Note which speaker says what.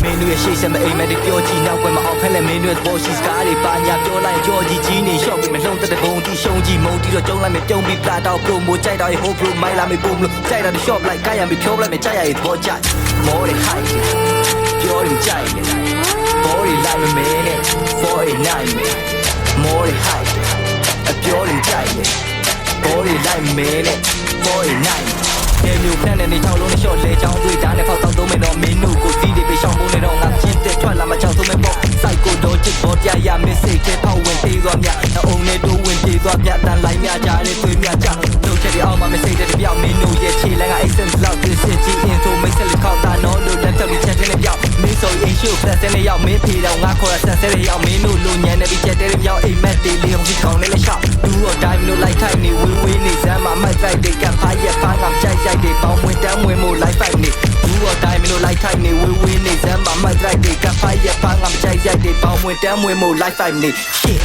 Speaker 1: Menu is shit and aim at the Georgie now when my open menu is bossy scary banya pure like Georgie Genie shop with me long to the bone to show G mode to don't let me don't be flat out promo chai I hope room my lame boom chai the shop like I am be pure like me chai is what chat more than high pure in chai body like a minute 49 more than high a pure in chai body like a minute 49နေမျိုးဖက်နဲ့နေချောင်းလုံးနဲ့ရှော့လေချောင်းတွေ့တာနဲ့ဖောက်တော့သုံးမယ်တော့မင်းတို့ကိုစီးတွေပဲရှောင်းဖို့နဲ့တော့ငါချင်းတက်ထွက်လာမှချောင်းသုံးမယ်ပေါ့စိုက်ကိုတော့ချစ်ပေါ်ပြရမစ်စိတ်ထဲပေါက်ဝင်သေးသွားမြအုံနဲ့တို့ဝင်သေးသွားမြတန်လိုက်မြကြတဲ့သွေးမြကြတို့ချက်တွေအောက်မှာမစိတ်တဲ့ပြောက်မင်းတို့ရဲ့ခြေလမ်းက essence လောက်သစ်စစ်ကြီး intro မိတ်ဆက်လက်ခောက်တာတော့လို့လက်တော့ဒီချက်တဲ့ပြောက်မင်းဆိုရင်ရှုပ်ဆက်တဲ့ရောက်မင်းဖြေတော့ငါခေါ်ရဆက်တဲ့ရောက်မင်းတို့လိုညံနေပြီးချက်တဲ့ပြောက်အိမ်မက်တေးလေးကိုခေါင်းနဲ့လက်ရှောက်သူ့တော့တိုင်းလို့လိုက်ထိုက်နေဝေးဝေးနေစမ်းမှာမိုက်လိုက်တဲ့ကဖားရက်ဖားငါကြိုက်တွေပေါင်းဝင်တန်းဝင်မို့ live fight နေဘူးတော့တိုင်းမလို့ live fight နေဝေးဝေးနေစမ်းမှာမိုက်လိုက်တွေကဖားရက်ဖားငါမကြိုက်တွေပေါင်းဝင်တန်းဝင်မို့ live fight နေ shit